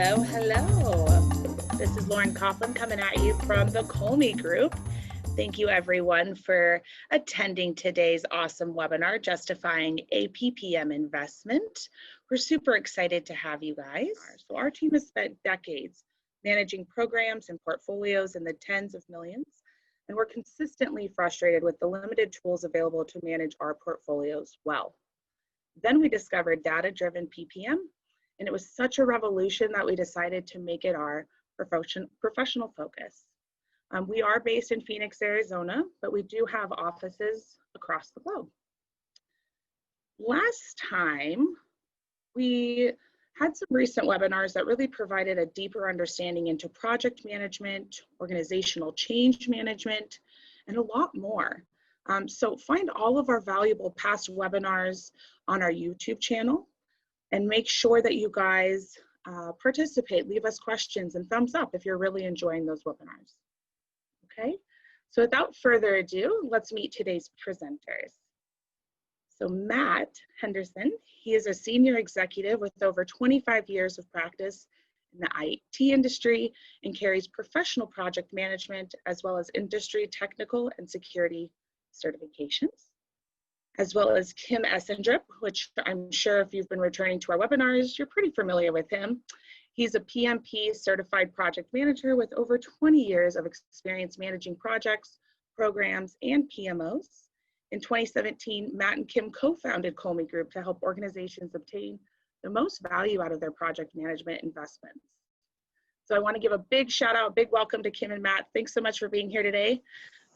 Hello, hello. This is Lauren Coughlin coming at you from the Kolme Group. Thank you everyone for attending today's awesome webinar, Justifying a PPM Investment. We're super excited to have you guys. So our team has spent decades managing programs and portfolios in the tens of millions, and we're consistently frustrated with the limited tools available to manage our portfolios well. Then we discovered data-driven PPM, and it was such a revolution that we decided to make it our professional focus. We are based in Phoenix, Arizona, but we do have offices across the globe. Last time, we had some recent webinars that really provided a deeper understanding into project management, organizational change management, and a lot more. So find all of our valuable past webinars on our YouTube channel, and make sure that you guys participate, leave us questions and thumbs up if you're really enjoying those webinars. Okay, so without further ado, let's meet today's presenters. So Matt Henderson, he is a senior executive with over 25 years of practice in the IT industry and carries professional project management as well as industry technical and security certifications, as well as Kim Essendrip, which I'm sure if you've been returning to our webinars, you're pretty familiar with him. He's a PMP certified project manager with over 20 years of experience managing projects, programs, and PMOs. In 2017, Matt and Kim co-founded Kolme Group to help organizations obtain the most value out of their project management investments. So I want to give a big shout out, big welcome to Kim and Matt. Thanks so much for being here today.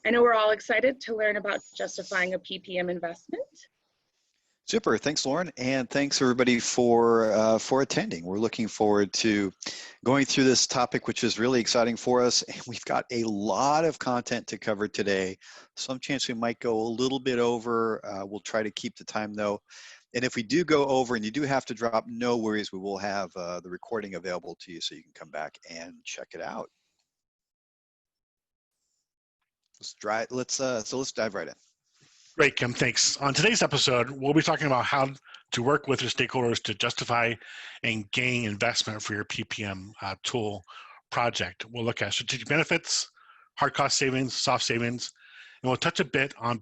I know we're all excited to learn about justifying a PPM investment. Super, thanks Lauren, and thanks everybody for attending. We're looking forward to going through this topic, which is really exciting for us. And we've got a lot of content to cover today. Some chance we might go a little bit over. We'll try to keep the time though. And if we do go over and you do have to drop, no worries, we will have the recording available to you so you can come back and check it out. Let's dive right in. Great, Kim, thanks. On today's episode, we'll be talking about how to work with your stakeholders to justify and gain investment for your PPM tool project. We'll look at strategic benefits, hard cost savings, soft savings, and we'll touch a bit on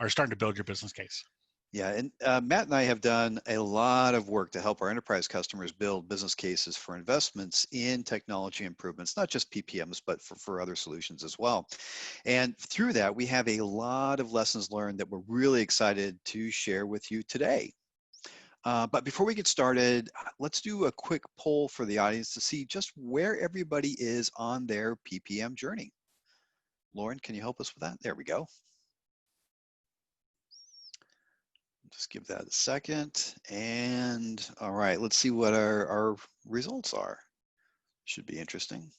starting to build your business case. Yeah, and Matt and I have done a lot of work to help our enterprise customers build business cases for investments in technology improvements, not just PPMs, but for other solutions as well. And through that, we have a lot of lessons learned that we're really excited to share with you today. But before we get started, let's do a quick poll for the audience to see just where everybody is on their PPM journey. Lauren, can you help us with that? There we go. Just give that a second. And all right, let's see what our results are. Should be interesting.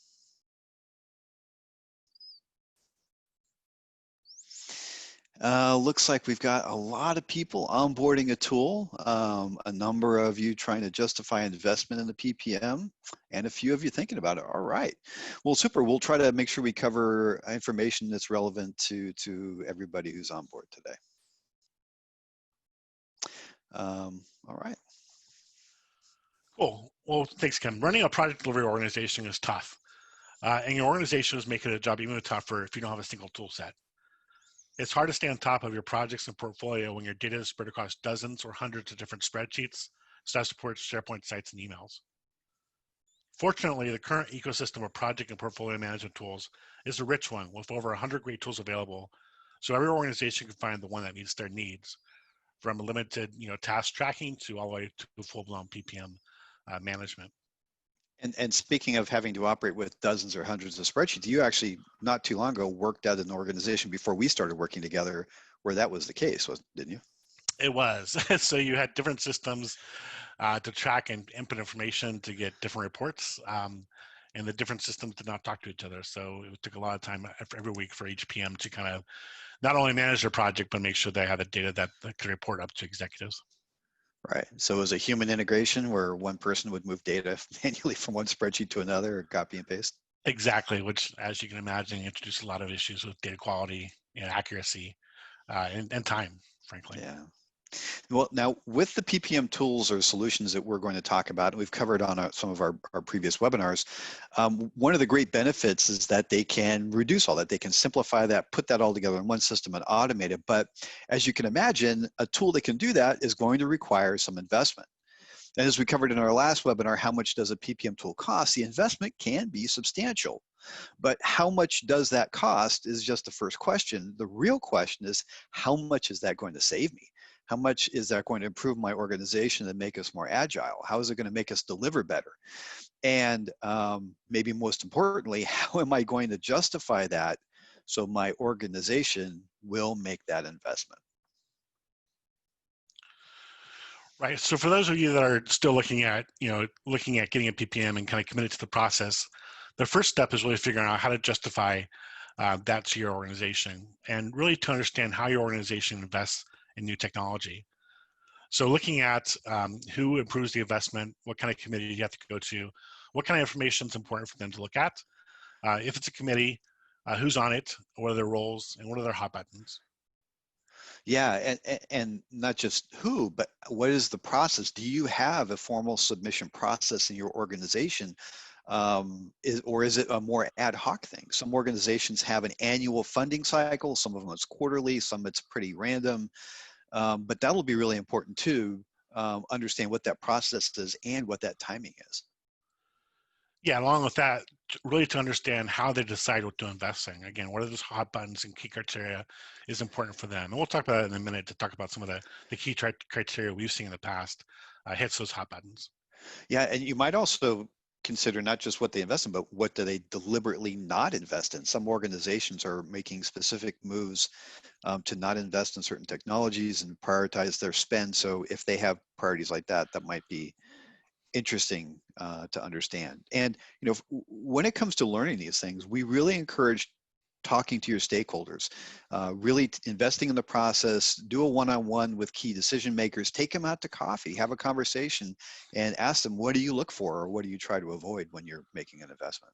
Looks like we've got a lot of people onboarding a tool, a number of you trying to justify investment in the PPM, and a few of you thinking about it. All right. Well, super. We'll try to make sure we cover information that's relevant to everybody who's on board today. All right. Cool. Well, thanks, Kim. Running a project delivery organization is tough. And your organization is making a job even tougher if you don't have a single tool set. It's hard to stay on top of your projects and portfolio when your data is spread across dozens or hundreds of different spreadsheets, staff supports, SharePoint sites, and emails. Fortunately, the current ecosystem of project and portfolio management tools is a rich one with over 100 great tools available, so every organization can find the one that meets their needs, from limited task tracking to all the way to full-blown PPM management. And speaking of having to operate with dozens or hundreds of spreadsheets, you actually not too long ago worked at an organization before we started working together where that was the case, didn't you? It was. So you had different systems to track and input information to get different reports, and the different systems did not talk to each other. So it took a lot of time every week for each PM to kind of not only manage their project, but make sure they had the data that could report up to executives. Right. So it was a human integration where one person would move data manually from one spreadsheet to another, or copy and paste? Exactly, which, as you can imagine, introduced a lot of issues with data quality and accuracy and time, frankly. Yeah. Well, now with the PPM tools or solutions that we're going to talk about, and we've covered on some of our previous webinars, one of the great benefits is that they can reduce all that. They can simplify that, put that all together in one system and automate it. But as you can imagine, a tool that can do that is going to require some investment. And as we covered in our last webinar, how much does a PPM tool cost? The investment can be substantial. But how much does that cost is just the first question. The real question is, how much is that going to save me? How much is that going to improve my organization and make us more agile? How is it going to make us deliver better? And maybe most importantly, how am I going to justify that so my organization will make that investment? Right. So for those of you that are still looking at getting a PPM and kind of committed to the process, the first step is really figuring out how to justify that to your organization, and really to understand how your organization invests in new technology. So looking at who improves the investment, what kind of committee you have to go to, what kind of information is important for them to look at. If it's a committee, who's on it, what are their roles, and what are their hot buttons. Yeah, and not just who, but what is the process? Do you have a formal submission process in your organization? Or is it a more ad hoc thing? Some organizations have an annual funding cycle, some of them it's quarterly, some it's pretty random, but that'll be really important too, understand what that process is and what that timing is. Yeah, along with that, really to understand how they decide what to invest in. Again, what are those hot buttons and key criteria is important for them. And we'll talk about it in a minute to talk about some of the key criteria we've seen in the past hits those hot buttons. Yeah, and you might also consider not just what they invest in, but what do they deliberately not invest in. Some organizations are making specific moves to not invest in certain technologies and prioritize their spend. So if they have priorities like that, that might be interesting to understand. And when it comes to learning these things, we really encourage talking to your stakeholders, really investing in the process, do a one-on-one with key decision makers, take them out to coffee, have a conversation, and ask them, what do you look for or what do you try to avoid when you're making an investment?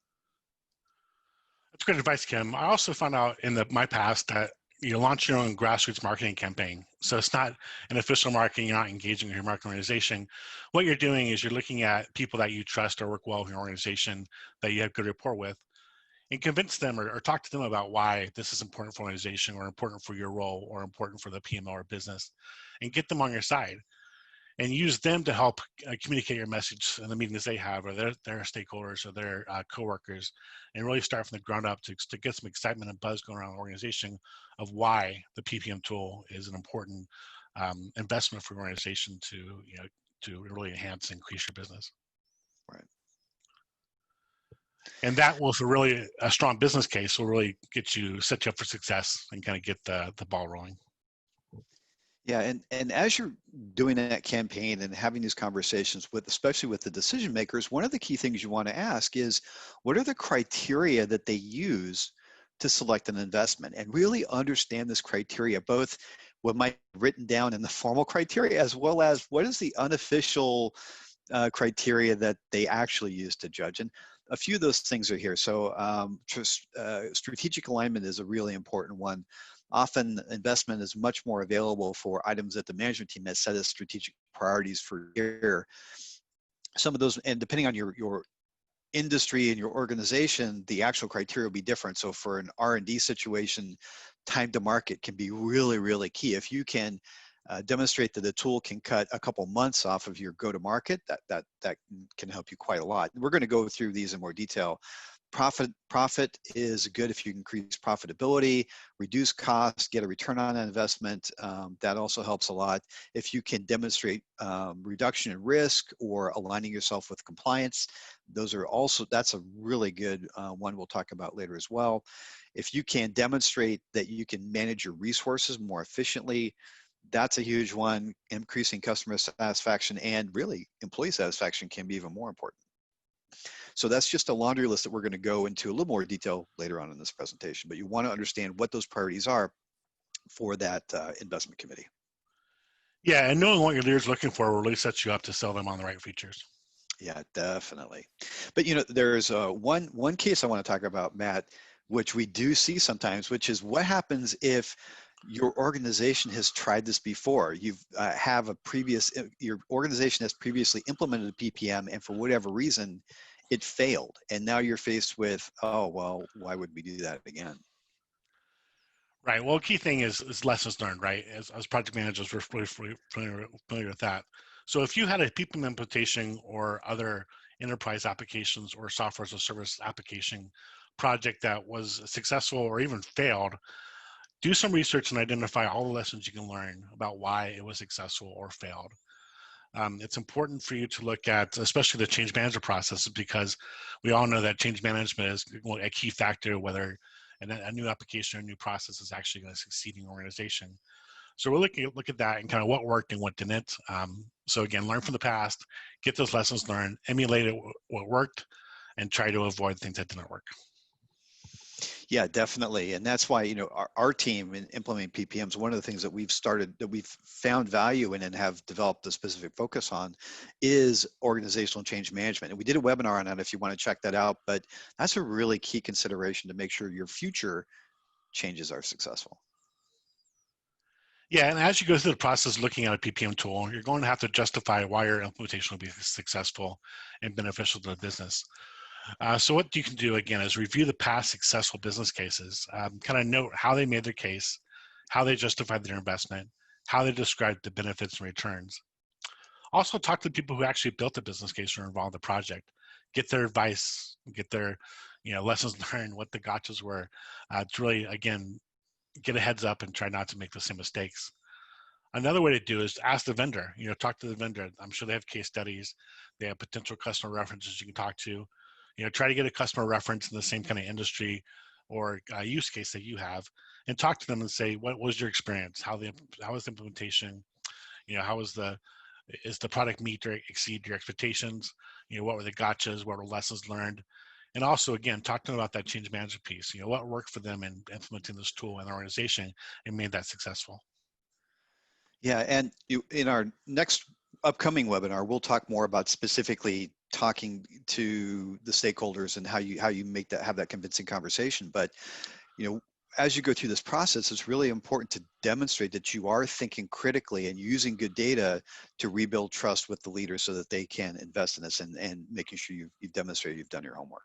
That's great advice, Kim. I also found out in my past that you launch your own grassroots marketing campaign. So it's not an official marketing, you're not engaging with your marketing organization. What you're doing is you're looking at people that you trust or work well with your organization that you have good rapport with, and convince them or talk to them about why this is important for organization or important for your role or important for the PMO or business, and get them on your side and use them to help communicate your message in the meetings they have, or their stakeholders or their coworkers, and really start from the ground up to get some excitement and buzz going around the organization of why the PPM tool is an important investment for your organization to really enhance and increase your business. Right. And that will, for really a strong business case, will really set you up for success and kind of get the ball rolling. Yeah, and as you're doing that campaign and having these conversations with, especially with the decision makers, one of the key things you want to ask is, what are the criteria that they use to select an investment? And really understand this criteria, both what might be written down in the formal criteria, as well as what is the unofficial criteria that they actually use to judge. And a few of those things are here. So strategic alignment is a really important one. Often investment is much more available for items that the management team has set as strategic priorities for a year. Some of those, and depending on your industry and your organization, the actual criteria will be different. So for an R&D situation, time to market can be really, really key. If you can demonstrate that the tool can cut a couple months off of your go-to-market, that can help you quite a lot. We're going to go through these in more detail. Profit is good if you increase profitability, reduce costs, get a return on that investment. That also helps a lot. If you can demonstrate reduction in risk or aligning yourself with compliance, that's a really good one we'll talk about later as well. If you can demonstrate that you can manage your resources more efficiently, that's a huge one. Increasing customer satisfaction and really employee satisfaction can be even more important. So that's just a laundry list that we're going to go into a little more detail later on in this presentation, but you want to understand what those priorities are for that investment committee. Yeah, and knowing what your leader's looking for really sets you up to sell them on the right features. Yeah, definitely. But there's one case I want to talk about, Matt, which we do see sometimes, which is what happens if your organization has tried this before. You've have a previous, your organization has previously implemented a PPM, and for whatever reason, it failed. And now you're faced with, oh, well, why would we do that again? Right. Well, key thing is lessons learned, right? As project managers, we're familiar with that. So if you had a PPM implementation or other enterprise applications or software as a service application project that was successful or even failed, do some research and identify all the lessons you can learn about why it was successful or failed. It's important for you to look at, especially the change management process, because we all know that change management is a key factor whether a new application or a new process is actually going to succeed in your organization. So we're look at that and kind of what worked and what didn't. So again, learn from the past, get those lessons learned, emulate it, what worked, and try to avoid things that didn't work. Yeah, definitely. And that's why, our team in implementing PPMs, one of the things that we've found value in and have developed a specific focus on is organizational change management. And we did a webinar on that if you want to check that out, but that's a really key consideration to make sure your future changes are successful. Yeah, and as you go through the process looking at a PPM tool, you're going to have to justify why your implementation will be successful and beneficial to the business. So what you can do, again, is review the past successful business cases, kind of note how they made their case, how they justified their investment, how they described the benefits and returns. Also talk to the people who actually built the business case or involved in the project. Get their advice, get their lessons learned, what the gotchas were, to really, again, get a heads up and try not to make the same mistakes. Another way to do is ask the vendor, talk to the vendor. I'm sure they have case studies. They have potential customer references you can talk to. Try to get a customer reference in the same kind of industry or use case that you have, and talk to them and say, what was your experience? How was the implementation? Is the product meet or exceed your expectations? What were the gotchas? What were lessons learned? And also, again, talk to them about that change management piece. What worked for them in implementing this tool in their organization and made that successful. Yeah, and in our next upcoming webinar, we'll talk more about specifically talking to the stakeholders and how you have that convincing conversation. But as you go through this process, it's really important to demonstrate that you are thinking critically and using good data to rebuild trust with the leaders so that they can invest in this and making sure you've demonstrated you've done your homework.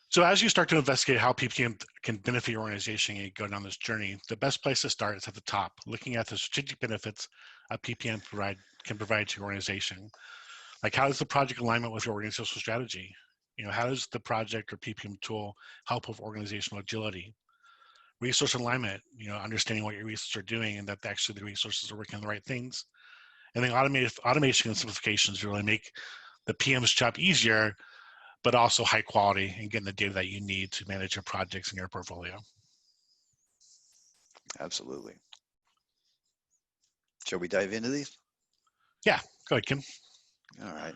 So as you start to investigate how PPM can benefit your organization and you go down this journey, the best place to start is at the top, looking at the strategic benefits a PPM can provide to your organization. Like, how does the project alignment with your organizational strategy? How does the project or PPM tool help with organizational agility? Resource alignment, understanding what your resources are doing and that actually the resources are working on the right things. And then automation and simplifications really make the PM's job easier, but also high quality and getting the data that you need to manage your projects in your portfolio. Absolutely. Shall we dive into these? Yeah, go ahead, Kim. All right.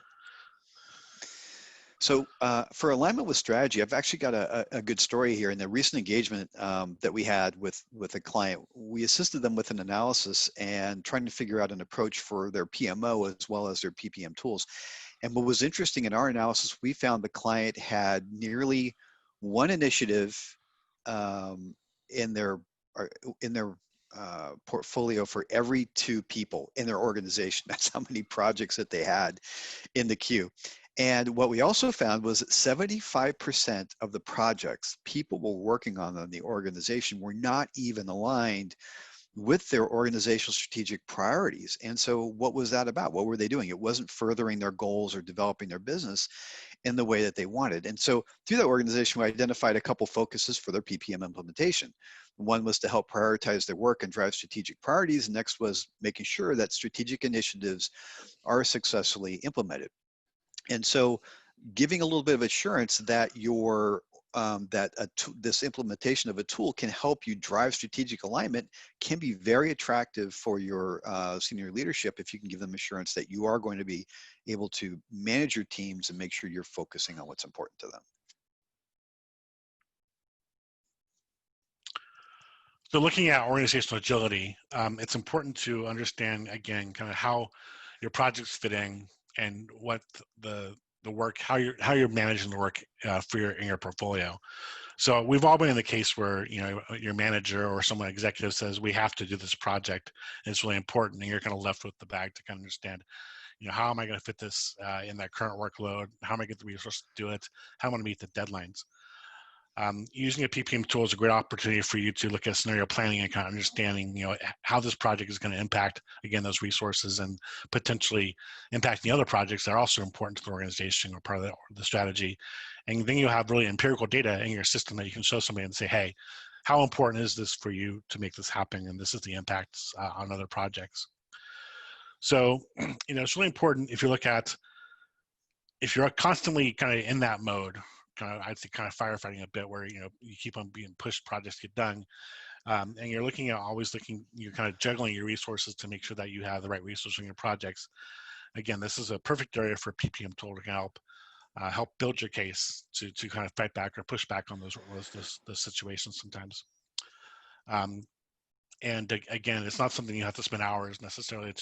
So for alignment with strategy, I've actually got a good story here. In the recent engagement that we had with a client, we assisted them with an analysis and trying to figure out an approach for their PMO as well as their PPM tools. And what was interesting in our analysis, we found the client had nearly one initiative in their portfolio for every 2 people in their organization. That's how many projects that they had in the queue. And what we also found was that 75% of the projects people were working on in the organization were not even aligned with their organizational strategic priorities. And so what was that about? What were they doing? It wasn't furthering their goals or developing their business in the way that they wanted. And so through that organization, we identified a couple focuses for their PPM implementation. One was to help prioritize their work and drive strategic priorities. Next was making sure that strategic initiatives are successfully implemented. And so giving a little bit of assurance that this implementation of a tool can help you drive strategic alignment can be very attractive for your senior leadership if you can give them assurance that you are going to be able to manage your teams and make sure you're focusing on what's important to them. So looking at organizational agility, it's important to understand, again, kind of how your projects fit in and what the work, how you're managing the work in your portfolio. So we've all been in the case where, you know, your manager or someone executive says, we have to do this project, and it's really important, and you're kind of left with the bag to kind of understand, you know, how am I going to fit this in that current workload? How am I going to get the resources to do it? How am I going to meet the deadlines? Using a PPM tool is a great opportunity for you to look at scenario planning and kind of understanding, you know, how this project is going to impact, again, those resources, and potentially impacting other projects that are also important to the organization or part of the strategy. And then you have really empirical data in your system that you can show somebody and say, hey, how important is this for you to make this happen? And this is the impacts on other projects. So, you know, it's really important if you look at, if you're constantly kind of in that mode, kind of, I'd say kind of firefighting a bit, where, you know, you keep on being pushed, projects get done, and you're looking at you're kind of juggling your resources to make sure that you have the right resources in your projects. Again, this is a perfect area for a PPM tool to help build your case to kind of fight back or push back on those situations sometimes. And again, it's not something you have to spend hours necessarily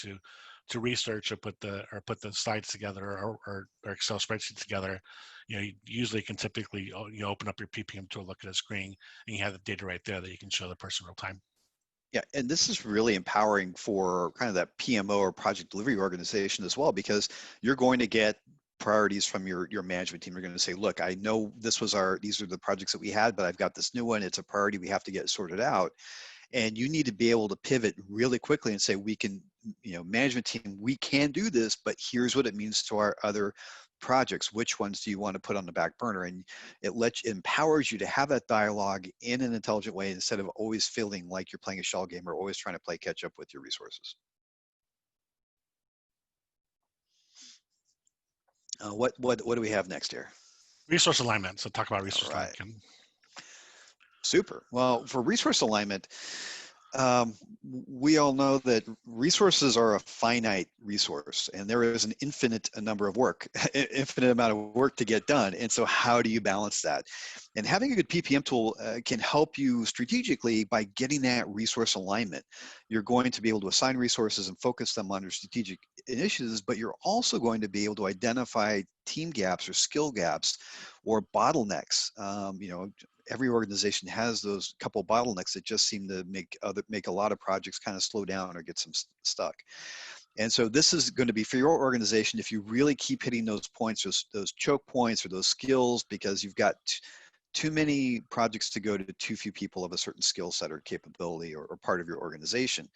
to research or put the slides together or Excel spreadsheets together. You know, you usually can typically, you open up your PPM tool, look at a screen, and you have the data right there that you can show the person real time. Yeah, and this is really empowering for kind of that PMO or project delivery organization as well, because you're going to get priorities from your management team. You're going to say, look, I know these are the projects that we had, but I've got this new one. It's a priority. We have to get sorted out. And you need to be able to pivot really quickly and say, we can, you know, management team, we can do this, but here's what it means to our other projects. Which ones do you want to put on the back burner? And it empowers you to have that dialogue in an intelligent way, instead of always feeling like you're playing a shell game or always trying to play catch up with your resources. What do we have next here? Resource alignment. So talk about resource alignment. Super. Well, for resource alignment, we all know that resources are a finite resource, and there is an infinite amount of work to get done. And so how do you balance that? And having a good PPM tool can help you strategically by getting that resource alignment. You're going to be able to assign resources and focus them on your strategic initiatives, but you're also going to be able to identify team gaps or skill gaps or bottlenecks. You know, every organization has those couple bottlenecks that just seem to make a lot of projects kind of slow down or get some stuck. And so this is going to be for your organization, if you really keep hitting those points, those choke points or those skills, because you've got too many projects to go to too few people of a certain skill set or capability or part of your organization.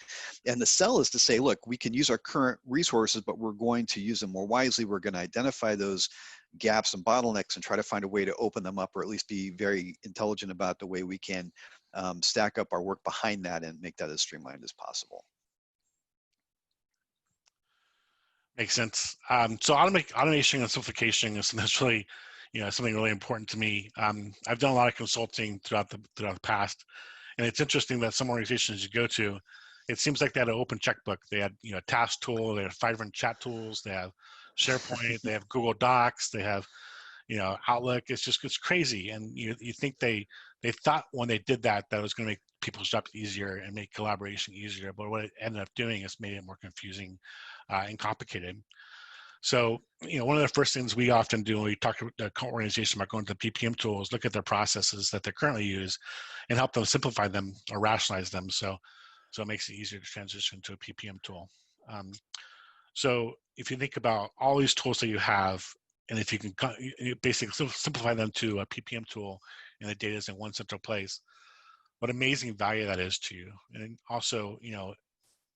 And the sell is to say, look, we can use our current resources, but we're going to use them more wisely. We're going to identify those gaps and bottlenecks and try to find a way to open them up, or at least be very intelligent about the way we can stack up our work behind that and make that as streamlined as possible. Makes sense. So automation and simplification is really, you know, something really important to me. I've done a lot of consulting throughout the past, and it's interesting that some organizations you go to, it seems like they had an open checkbook. They had, you know, a task tool, they have 5 different chat tools, they have SharePoint, they have Google Docs, they have, you know, Outlook. It's crazy. And you think they thought when they did that it was going to make people's jobs easier and make collaboration easier, but what it ended up doing is made it more confusing and complicated. So, you know, one of the first things we often do when we talk to the organization about going to the PPM tools, look at their processes that they currently use and help them simplify them or rationalize them. So it makes it easier to transition to a PPM tool. So if you think about all these tools that you have, and if you can basically simplify them to a PPM tool and the data is in one central place, what amazing value that is to you. And also, you know,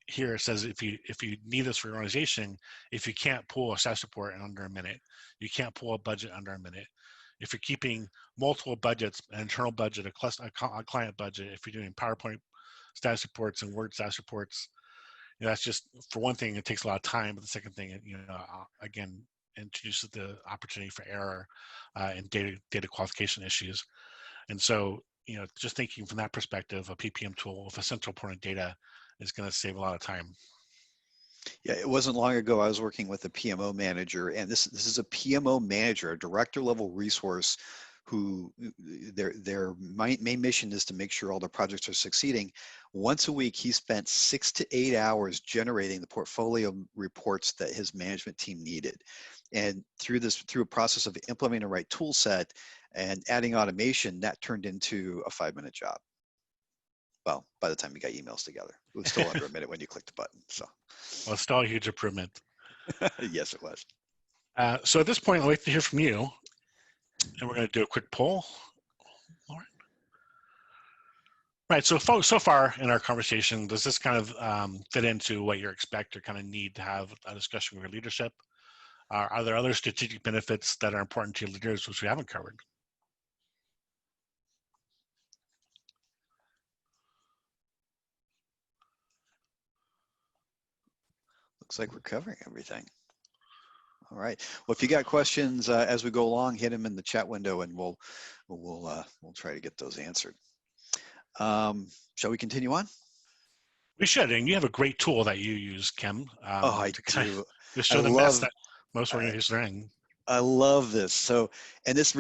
here it says if you need this for your organization, if you can't pull a status report in under a minute, you can't pull a budget under a minute. If you're keeping multiple budgets, an internal budget, a client budget, if you're doing PowerPoint status reports and Word status reports, you know, that's just, for one thing, it takes a lot of time, but the second thing, you know, again, introduces the opportunity for error and data qualification issues. And so, you know, just thinking from that perspective, a PPM tool with a central point of data is going to save a lot of time. Yeah, it wasn't long ago I was working with a PMO manager, and this is a PMO manager, a director level resource, who their main mission is to make sure all their projects are succeeding. Once a week, he spent 6 to 8 hours generating the portfolio reports that his management team needed. And through a process of implementing the right tool set, And adding automation, that turned into a 5-minute job. Well, by the time we got emails together, it was still under a minute when you clicked the button. So, well, it's still a huge improvement. yes, it was. So at this point, I'd like to hear from you, and we're going to do a quick poll. Lauren? Right. So far in our conversation, does this kind of fit into what you expect or kind of need to have a discussion with your leadership? Are there other strategic benefits that are important to your leaders which we haven't covered? Looks like we're covering everything. All right. Well, if you got questions as we go along, hit them in the chat window, and we'll try to get those answered. Shall we continue on? We should, and you have a great tool that you use, Kim. I do. To show the mess that most organizations are in. I love this. So, and this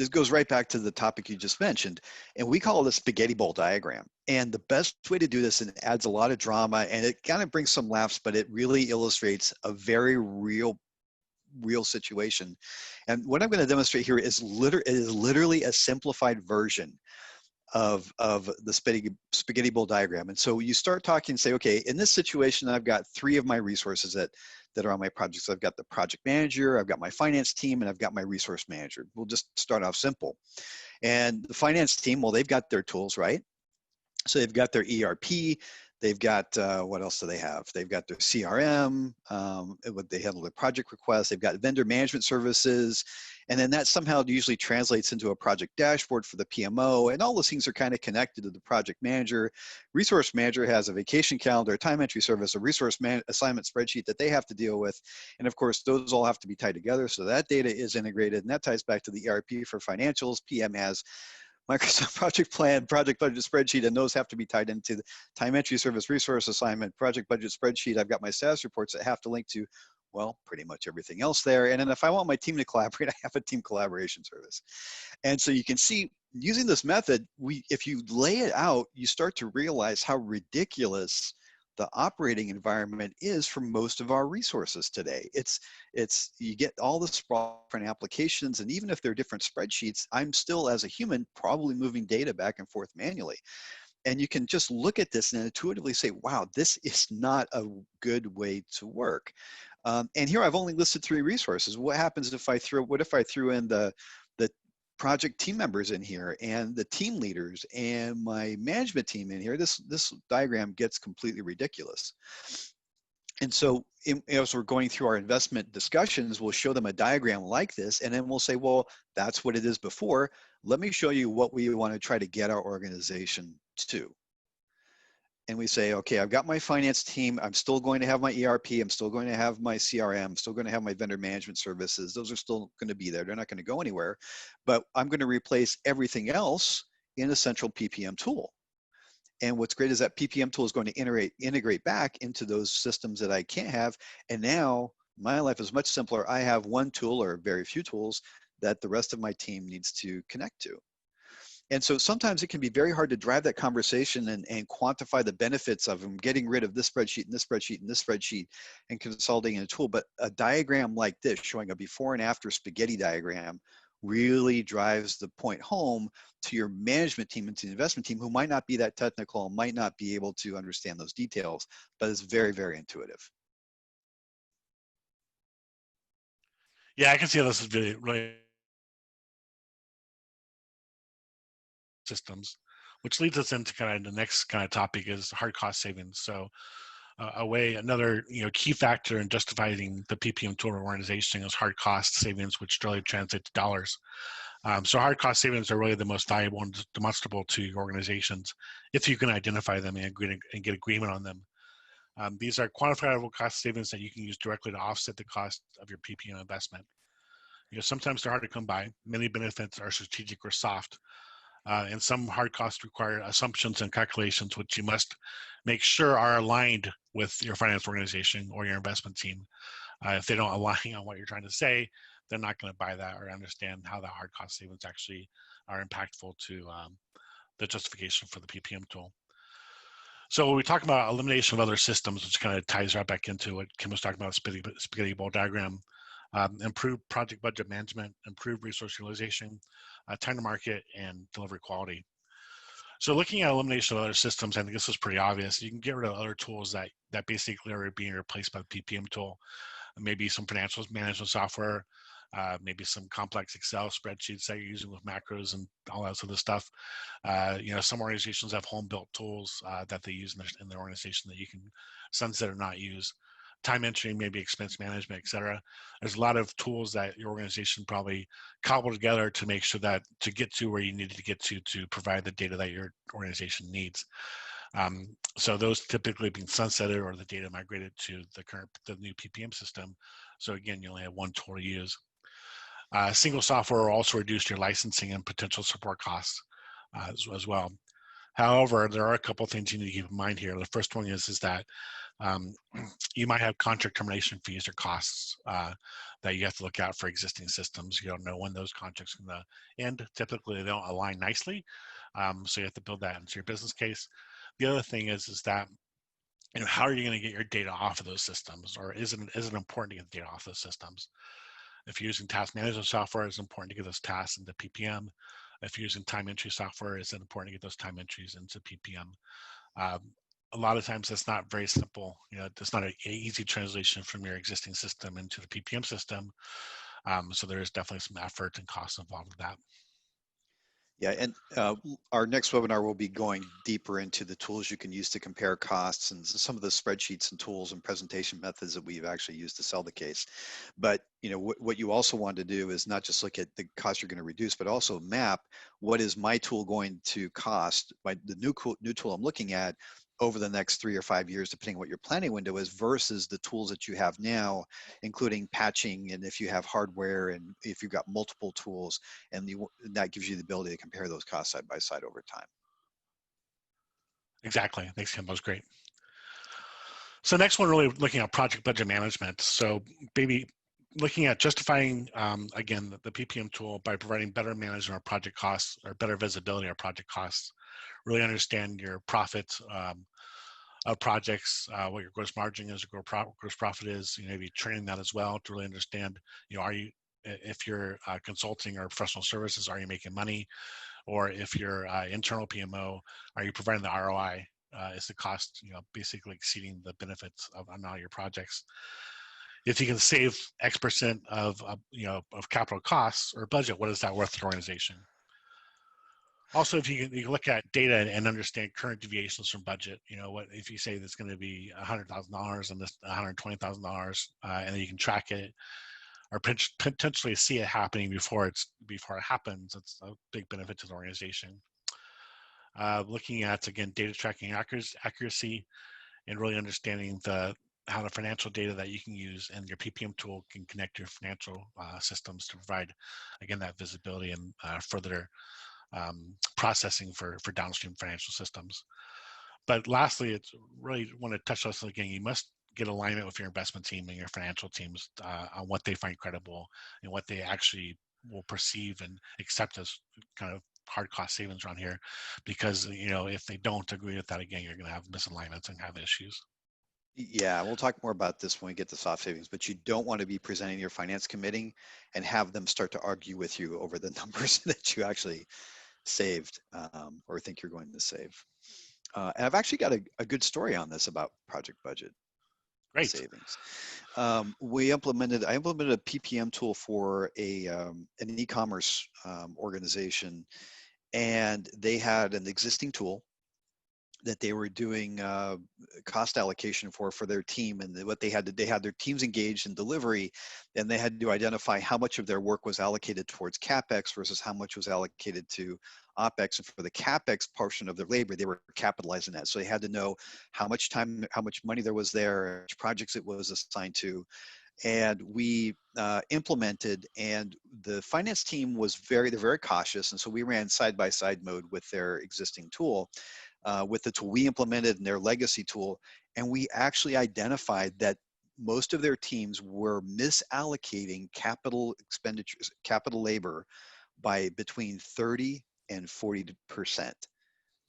goes right back to the topic you just mentioned, and we call this spaghetti bowl diagram. And the best way to do this, and it adds a lot of drama, and it kind of brings some laughs, but it really illustrates a very real situation. And what I'm going to demonstrate here is literally a simplified version of the spaghetti bowl diagram. And so you start talking and say, okay, in this situation, I've got 3 of my resources that are on my project. So I've got the project manager, I've got my finance team, and I've got my resource manager. We'll just start off simple. And the finance team, well, they've got their tools, right? So they've got their ERP, they've got, what else do they have? They've got their CRM, they handle their project requests, they've got vendor management services, and then that somehow usually translates into a project dashboard for the PMO, and all those things are kind of connected to the project manager. Resource manager has a vacation calendar, a time entry service, a resource assignment spreadsheet that they have to deal with, and of course, those all have to be tied together, so that data is integrated, and that ties back to the ERP for financials. PM has Microsoft project plan, project budget spreadsheet, and those have to be tied into the time entry service, resource assignment, project budget spreadsheet. I've got my status reports that have to link to, well, pretty much everything else there. And then if I want my team to collaborate, I have a team collaboration service. And so you can see, using this method, if you lay it out, you start to realize how ridiculous the operating environment is for most of our resources today. You get all the different applications, and even if they're different spreadsheets, I'm still, as a human, probably moving data back and forth manually. And you can just look at this and intuitively say, wow, this is not a good way to work. And here I've only listed 3 resources. What happens if I threw in the project team members in here, and the team leaders, and my management team in here? This diagram gets completely ridiculous. And so as we're going through our investment discussions, we'll show them a diagram like this, and then we'll say, well, that's what it is before. Let me show you what we want to try to get our organization to. And we say, okay, I've got my finance team. I'm still going to have my ERP. I'm still going to have my CRM. I'm still going to have my vendor management services. Those are still going to be there. They're not going to go anywhere. But I'm going to replace everything else in a central PPM tool. And what's great is that PPM tool is going to integrate back into those systems that I can't have. And now my life is much simpler. I have one tool, or very few tools, that the rest of my team needs to connect to. And so sometimes it can be very hard to drive that conversation and quantify the benefits of them getting rid of this spreadsheet and this spreadsheet and this spreadsheet and consolidating in a tool. But a diagram like this, showing a before and after spaghetti diagram, really drives the point home to your management team and to the investment team, who might not be that technical, might not be able to understand those details, but it's very, very intuitive. Yeah, I can see how this is really systems, which leads us into kind of the next kind of topic is hard cost savings. So another key factor in justifying the PPM tool organization is hard cost savings, which really translate to dollars. So hard cost savings are really the most valuable and demonstrable to your organizations if you can identify them and get agreement on them. These are quantifiable cost savings that you can use directly to offset the cost of your PPM investment. Sometimes they're hard to come by. Many benefits are strategic or soft. And some hard costs require assumptions and calculations, which you must make sure are aligned with your finance organization or your investment team. If they don't align on what you're trying to say, they're not going to buy that or understand how the hard cost savings actually are impactful to the justification for the PPM tool. So when we talk about elimination of other systems, which kind of ties right back into what Kim was talking about, spaghetti bowl diagram, improve project budget management, improve resource utilization, time to market, and delivery quality. So looking at elimination of other systems, I think this is pretty obvious. You can get rid of other tools that basically are being replaced by the PPM tool. Maybe some financial management software, maybe some complex Excel spreadsheets that you're using with macros and all that sort of stuff. Some organizations have home-built tools that they use in their organization that you can sunset or not use. Time entry, maybe expense management, et cetera. There's a lot of tools that your organization probably cobbled together to make sure that to get to where you needed to get to provide the data that your organization needs. So those typically being sunsetted or the data migrated to the new PPM system. So again, you only have one tool to use. Single software will also reduce your licensing and potential support costs as well. However, there are a couple of things you need to keep in mind here. The first one is that you might have contract termination fees or costs that you have to look at for existing systems. You don't know when those contracts are going to end. Typically, they don't align nicely, so you have to build that into your business case. The other thing is that how are you going to get your data off of those systems, or is it important to get the data off those systems? If you're using task management software, it's important to get those tasks into PPM. If you're using time entry software, it's important to get those time entries into PPM. A lot of times that's not very simple. It's not an easy translation from your existing system into the PPM system. So there is definitely some effort and cost involved with that. Yeah, and our next webinar will be going deeper into the tools you can use to compare costs and some of the spreadsheets and tools and presentation methods that we've actually used to sell the case. But what you also want to do is not just look at the cost you're going to reduce, but also map what is my tool going to cost, the new tool I'm looking at over the next 3 or 5 years, depending on what your planning window is, versus the tools that you have now, including patching, and if you have hardware, and if you've got multiple tools, and that gives you the ability to compare those costs side by side over time. Exactly. Thanks, Kim. That was great. So next one, really looking at project budget management. So maybe looking at justifying, again, the PPM tool by providing better management of project costs or better visibility of project costs. Really understand your profit of projects, what your gross margin is, your gross profit is. Maybe training that as well to really understand, if you're consulting or professional services, are you making money? Or if you're internal PMO, are you providing the ROI? Is the cost, basically exceeding the benefits on all your projects? If you can save X% of capital costs or budget, what is that worth to the organization? Also, if you can look at data and understand current deviations from budget, what if you say that's going to be $100,000 and this $120,000, and then you can track it or potentially see it happening before it happens, it's a big benefit to the organization. Looking at, again, data tracking accuracy and really understanding how the financial data that you can use and your PPM tool can connect your financial systems to provide, again, that visibility and further processing for downstream financial systems. But lastly, it's really want to touch on this again. You must get alignment with your investment team and your financial teams on what they find credible and what they actually will perceive and accept as kind of hard cost savings around here. Because if they don't agree with that, again, you're going to have misalignments and have issues. Yeah, we'll talk more about this when we get to soft savings, but you don't want to be presenting your finance committee and have them start to argue with you over the numbers that you actually saved or think you're going to save. And I've actually got a good story on this about project budget savings. I implemented a PPM tool for an e-commerce organization, and they had an existing tool that they were doing cost allocation for their team, and what they had their teams engaged in delivery, and they had to identify how much of their work was allocated towards CapEx versus how much was allocated to OpEx. And for the CapEx portion of their labor, they were capitalizing that. So they had to know how much time, how much money there was there, which projects it was assigned to. And we implemented, and the finance team was they're very cautious. And so we ran side-by-side mode with their existing tool, with the tool we implemented and their legacy tool. And we actually identified that most of their teams were misallocating capital expenditures, capital labor, by between 30 and 40%.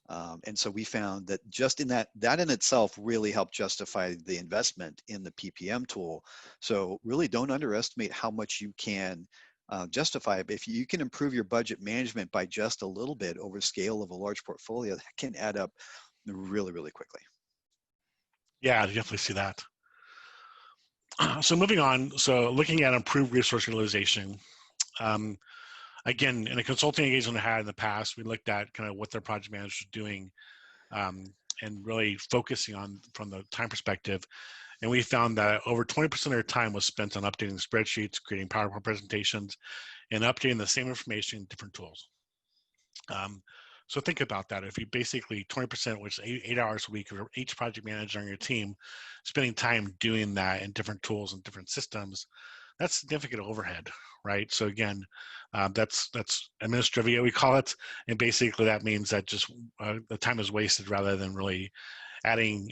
And so we found that just in that in itself really helped justify the investment in the PPM tool. So really don't underestimate how much you can justify it. But if you can improve your budget management by just a little bit over the scale of a large portfolio, that can add up really, really quickly. Yeah, I definitely see that. So moving on, so looking at improved resource utilization. Again, in a consulting engagement I had in the past, we looked at kind of what their project managers are doing and really focusing on from the time perspective. And we found that over 20% of their time was spent on updating spreadsheets, creating PowerPoint presentations, and updating the same information in different tools. So think about that. If you basically 20%, which is 8 hours a week, of each project manager on your team spending time doing that in different tools and different systems, that's significant overhead, right? So again, that's administrative, we call it, and basically that means that just the time is wasted rather than really adding,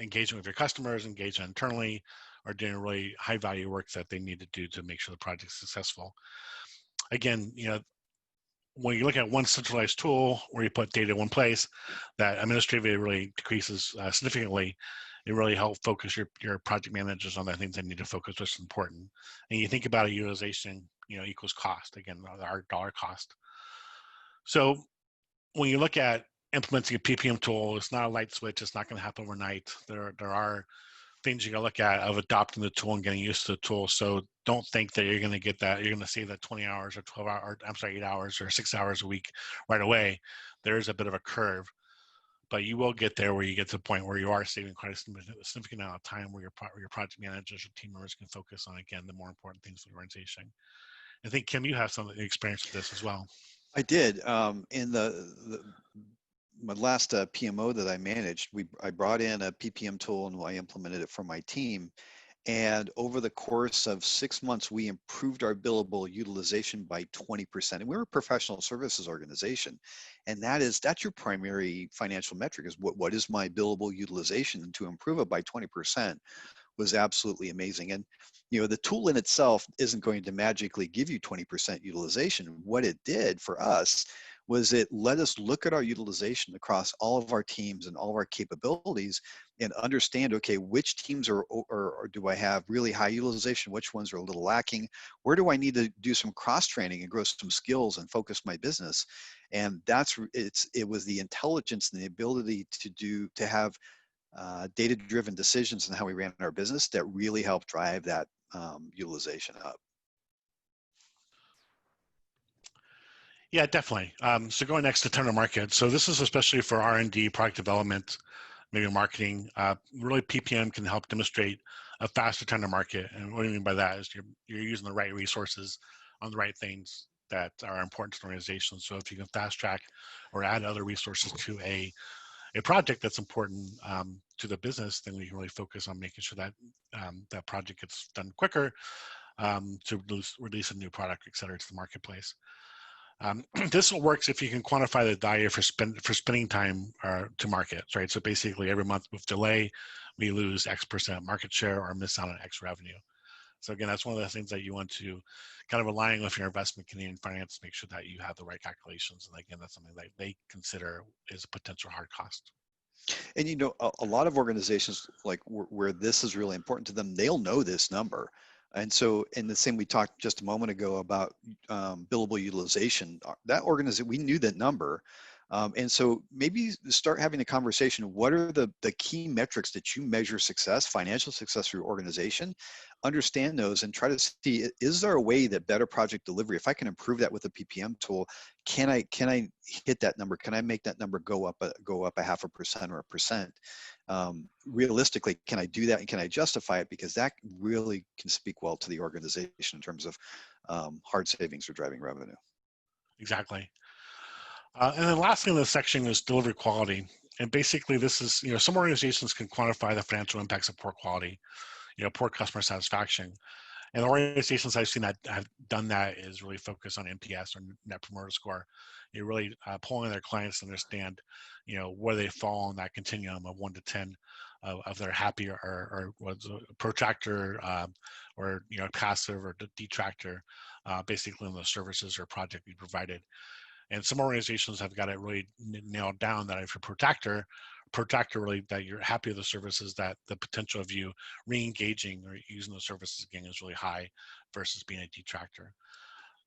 engagement with your customers, engaging internally, or doing really high value work that they need to do to make sure the project's successful. Again, when you look at one centralized tool where you put data in one place, that administratively really decreases significantly. It really helps focus your project managers on the things they need to focus, which is important. And you think about it, utilization, equals cost. Again, our dollar cost. So when you look at implementing a PPM tool, it's not a light switch. It's not going to happen overnight. There are things you got to look at of adopting the tool and getting used to the tool. So don't think that you're going to get that. You're going to save that 20 hours or 12 hours, 8 hours or 6 hours a week right away. There's a bit of a curve, but you will get there where you get to the point where you are saving quite a significant amount of time where your project managers or team members can focus on, again, the more important things for the organization. I think, Kim, you have some experience with this as well. I did. In my last PMO that I managed, I brought in a PPM tool and I implemented it for my team. And over the course of 6 months, we improved our billable utilization by 20%. And we're a professional services organization. And that's your primary financial metric is what is my billable utilization, and to improve it by 20% was absolutely amazing. And the tool in itself isn't going to magically give you 20% utilization. What it did for us was it let us look at our utilization across all of our teams and all of our capabilities and understand, okay, which teams or do I have really high utilization? Which ones are a little lacking? Where do I need to do some cross training and grow some skills and focus my business? And it was the intelligence and the ability to have data-driven decisions in how we ran our business that really helped drive that utilization up. Yeah, definitely. So going next to time to market. So this is especially for R&D, product development, maybe marketing. Really, PPM can help demonstrate a faster time to market. And what I mean by that is you're using the right resources on the right things that are important to the organization. So if you can fast track or add other resources to a project that's important to the business, then we can really focus on making sure that that project gets done quicker to release a new product, et cetera, to the marketplace. This works if you can quantify the value for spending time to market, right? So basically every month with delay, we lose X% market share or miss out on X revenue. So again, that's one of the things that you want to kind of align with your investment community in finance, make sure that you have the right calculations. And again, that's something that they consider is a potential hard cost. And a lot of organizations, like where this is really important to them, they'll know this number. And so, in the same, we talked just a moment ago about billable utilization. That organization, we knew that number. And so maybe start having a conversation. What are the key metrics that you measure success, financial success for your organization? Understand those and try to see, is there a way that better project delivery, if I can improve that with a PPM tool, can I hit that number? Can I make that number go up a 0.5% or 1%? Realistically, can I do that and can I justify it? Because that really can speak well to the organization in terms of hard savings or driving revenue. Exactly. And then lastly in this section is delivery quality. And basically this is, some organizations can quantify the financial impacts of poor quality, poor customer satisfaction. And the organizations I've seen that have done that is really focused on NPS or Net Promoter Score. You're really pulling their clients to understand, where they fall on that continuum of 1 to 10 of their happy or what's a protractor or passive or detractor, basically on the services or project we provided. And some organizations have got it really nailed down that if you're protractor really that you're happy with the services, that the potential of you re-engaging or using the services again is really high versus being a detractor.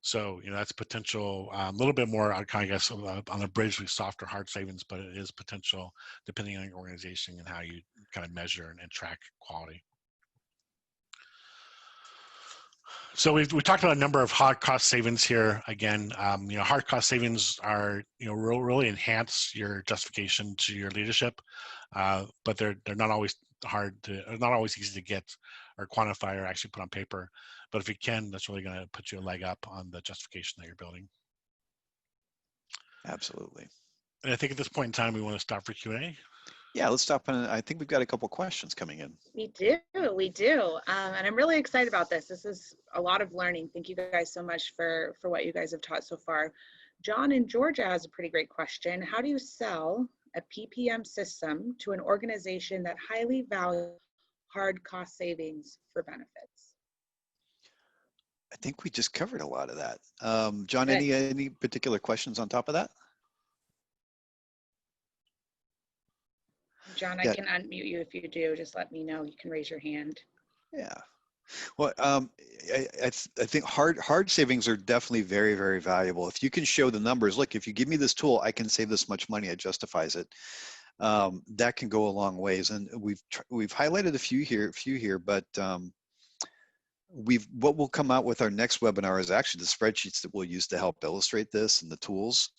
So, that's potential, a little bit more, I guess, on the bridge with soft or hard savings, but it is potential depending on your organization and how you kind of measure and track quality. So we talked about a number of hard cost savings here. Again, hard cost savings are, really enhance your justification to your leadership, but they're not always not always easy to get or quantify or actually put on paper. But if you can, that's really going to put you a leg up on the justification that you're building. Absolutely. And I think at this point in time, we want to stop for Q&A. Yeah, let's stop. And I think we've got a couple questions coming in. We do. And I'm really excited about this. This is a lot of learning. Thank you guys so much for what you guys have taught so far. John in Georgia has a pretty great question. How do you sell a PPM system to an organization that highly values hard cost savings for benefits? I think we just covered a lot of that. John, any particular questions on top of that? John, I can unmute you if you do. Just let me know. You can raise your hand. Yeah. Well, I think hard savings are definitely very, very valuable. If you can show the numbers, look, if you give me this tool, I can save this much money. It justifies it. That can go a long ways. And we've highlighted a few here, but what will come out with our next webinar is actually the spreadsheets that we'll use to help illustrate this and the tools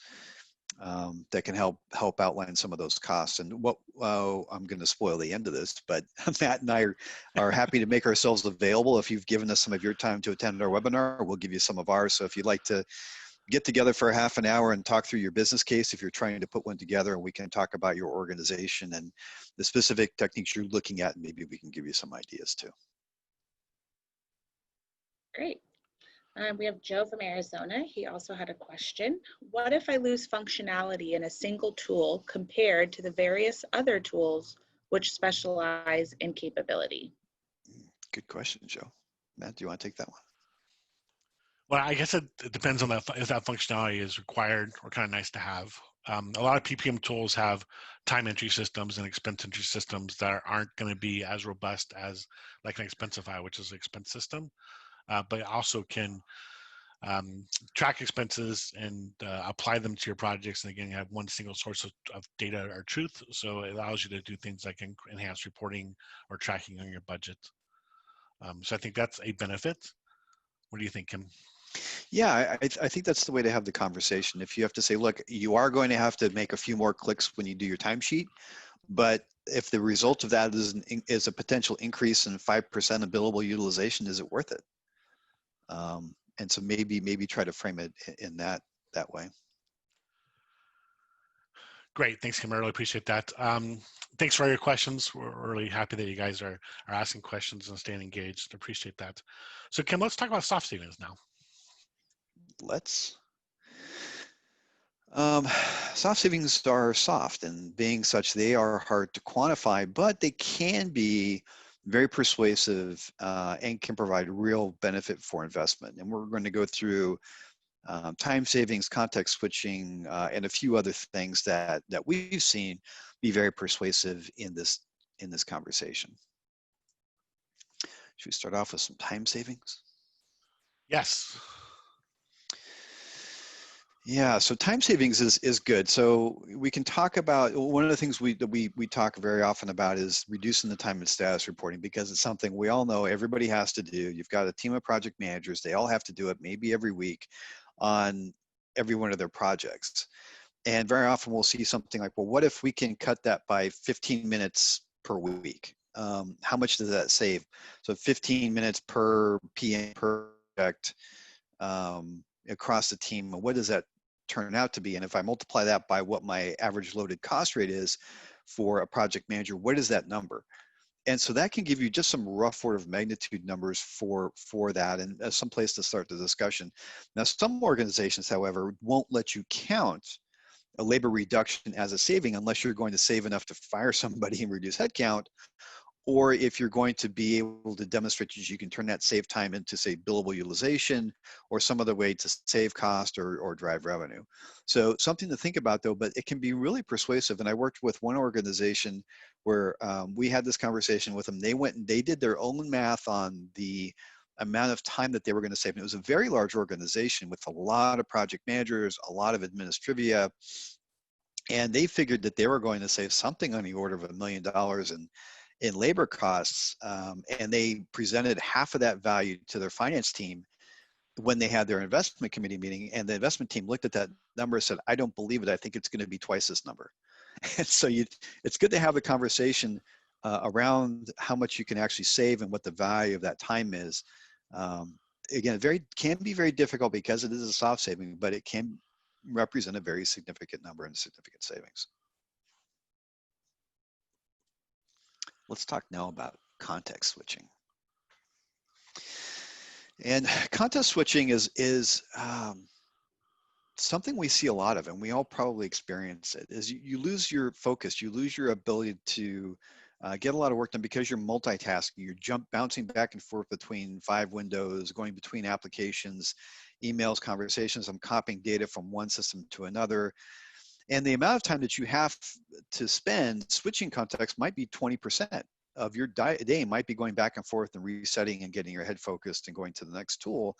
that can help outline some of those costs. And I'm going to spoil the end of this, but Matt and I are happy to make ourselves available. If you've given us some of your time to attend our webinar, we'll give you some of ours. So if you'd like to get together for half an hour and talk through your business case, if you're trying to put one together, and we can talk about your organization and the specific techniques you're looking at, and maybe we can give you some ideas too. Great. We have Joe from Arizona. He also had a question. What if I lose functionality in a single tool compared to the various other tools which specialize in capability? Good question, Joe. Matt, do you want to take that one? Well, I guess it depends on if that functionality is required or kind of nice to have. A lot of PPM tools have time entry systems and expense entry systems that aren't going to be as robust as like an Expensify, which is an expense system. But also can track expenses and apply them to your projects. And again, you have one single source of data or truth. So it allows you to do things like enhanced reporting or tracking on your budget. So I think that's a benefit. What do you think, Kim? Yeah, I think that's the way to have the conversation. If you have to say, look, you are going to have to make a few more clicks when you do your timesheet, but if the result of that is a potential increase in 5% of billable utilization, is it worth it? And so maybe try to frame it in that way. Great, thanks, Kim. I really appreciate that. Thanks for all your questions. We're really happy that you guys are asking questions and staying engaged. Appreciate that. So Kim, let's talk about soft savings now. Let's. Soft savings are soft, and being such, they are hard to quantify, but they can be very persuasive and can provide real benefit for investment. And we're going to go through time savings, context switching, and a few other things that we've seen be very persuasive in this conversation. Should we start off with some time savings? Yes. Yeah, so time savings is good. So we can talk about, one of the things we talk very often about is reducing the time and status reporting, because it's something we all know everybody has to do. You've got a team of project managers, they all have to do it maybe every week on every one of their projects. And very often we'll see something like, well, what if we can cut that by 15 minutes per week? How much does that save? So 15 minutes per PM per project across the team, what does that turn out to be? And if I multiply that by what my average loaded cost rate is for a project manager, what is that number? And so that can give you just some rough order of magnitude numbers for that, and some place to start the discussion. Now, some organizations, however, won't let you count a labor reduction as a saving unless you're going to save enough to fire somebody and reduce headcount, or if you're going to be able to demonstrate that you can turn that save time into, say, billable utilization or some other way to save cost or drive revenue. So something to think about though, but it can be really persuasive. And I worked with one organization where we had this conversation with them. They went and they did their own math on the amount of time that they were going to save. And it was a very large organization with a lot of project managers, a lot of administrivia, and they figured that they were going to save something on the order of $1 million in labor costs, and they presented half of that value to their finance team when they had their investment committee meeting, and the investment team looked at that number and said, I don't believe it, I think it's going to be twice this number. And so it's good to have the conversation around how much you can actually save and what the value of that time is. Again, it can be very difficult because it is a soft saving, but it can represent a very significant number and significant savings. Let's talk now about context switching. And context switching is something we see a lot of, and we all probably experience it, is you lose your focus, you lose your ability to get a lot of work done because you're multitasking, you're bouncing back and forth between 5 windows, going between applications, emails, conversations. I'm copying data from one system to another. And the amount of time that you have to spend switching context might be 20% of your day might be going back and forth and resetting and getting your head focused and going to the next tool.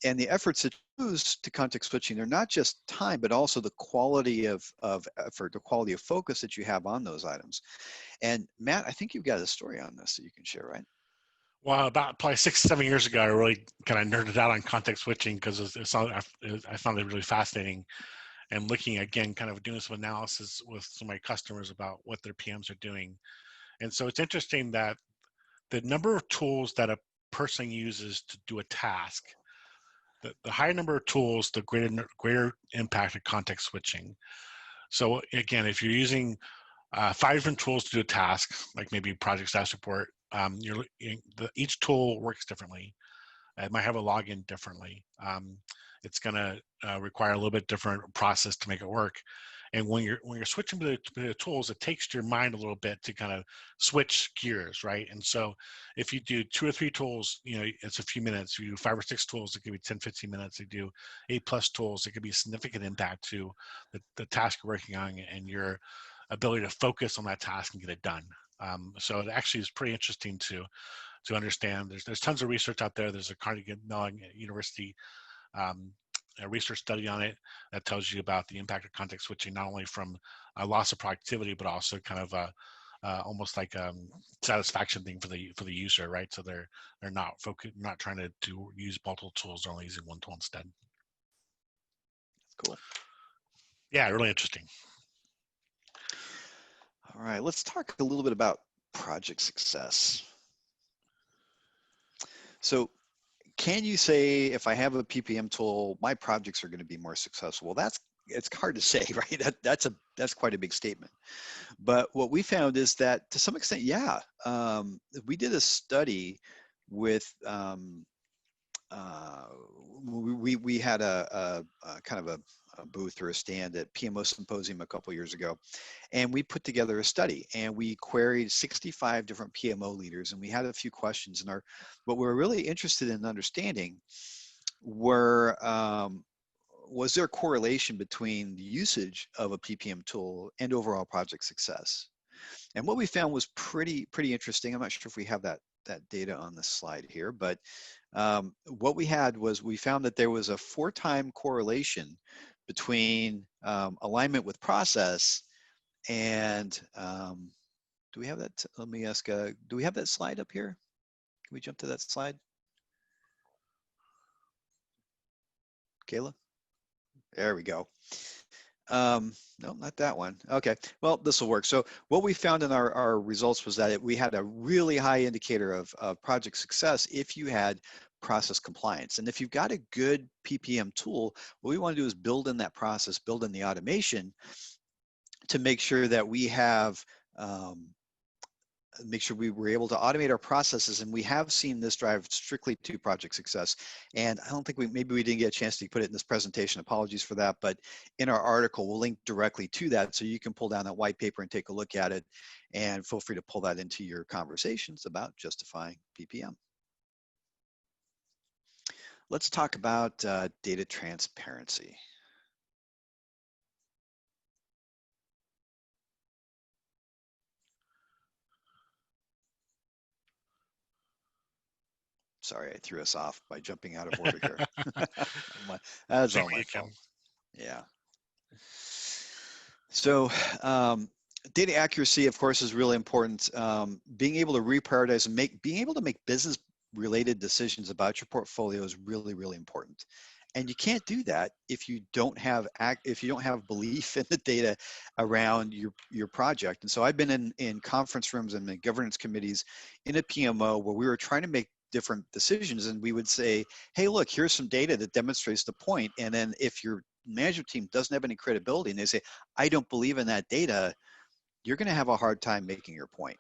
And the efforts that you use to context switching, they're not just time, but also the quality of effort, the quality of focus that you have on those items. And Matt, I think you've got a story on this that you can share, right? Well, about probably 6-7 years ago, I really kind of nerded out on context switching because I found it really fascinating. And looking again, kind of doing some analysis with some of my customers about what their PMs are doing. And so it's interesting that the number of tools that a person uses to do a task, the higher number of tools, the greater impact of context switching. So again, if you're using 5 different tools to do a task, like maybe project status report, each tool works differently. It might have a login differently. It's going to require a little bit different process to make it work. And when you're switching to the tools, it takes your mind a little bit to kind of switch gears, right? And so if you do 2 or 3 tools, it's a few minutes. You do 5 or 6 tools, it could be 10, 15 minutes. You do 8+ tools, it could be a significant impact to the task you're working on and your ability to focus on that task and get it done. So it actually is pretty interesting to understand. There's tons of research out there. There's a Carnegie Mellon University a research study on it that tells you about the impact of context switching, not only from a loss of productivity, but also kind of almost like a satisfaction thing for the user, right? So they're not trying to use multiple tools, they're only using one tool instead. That's cool. Yeah, really interesting. All right, let's talk a little bit about project success. So can you say, if I have a PPM tool, my projects are going to be more successful? Well, it's hard to say, right? That's quite a big statement. But what we found is that to some extent, yeah, we did a study with we had a kind of a booth or a stand at PMO Symposium a couple years ago, and we put together a study and we queried 65 different PMO leaders, and we had a few questions. And what we were really interested in understanding was there a correlation between the usage of a PPM tool and overall project success? And what we found was pretty interesting. I'm not sure if we have that data on the slide here, but what we had was we found that there was a 4-time correlation between alignment with process and do we have that? Let me ask, do we have that slide up here? Can we jump to that slide? Kayla? There we go. No, not that one. Okay, well, this will work. So what we found in our results was that we had a really high indicator of project success if you had process compliance. And if you've got a good PPM tool, what we want to do is build in that process, build in the automation to make sure that we have make sure we were able to automate our processes, and we have seen this drive strictly to project success. And I don't think maybe we didn't get a chance to put it in this presentation, apologies for that, but in our article, we'll link directly to that so you can pull down that white paper and take a look at it, and feel free to pull that into your conversations about justifying PPM. Let's talk about data transparency. Sorry, I threw us off by jumping out of order here. That's all my fault. Yeah. So data accuracy, of course, is really important. Being able to reprioritize and being able to make business related decisions about your portfolio is really, really important. And you can't do that if you don't have belief in the data around your project. And so I've been in conference rooms and in governance committees in a PMO where we were trying to make different decisions, and we would say, hey, look, here's some data that demonstrates the point. And then if your management team doesn't have any credibility and they say, I don't believe in that data, you're going to have a hard time making your point.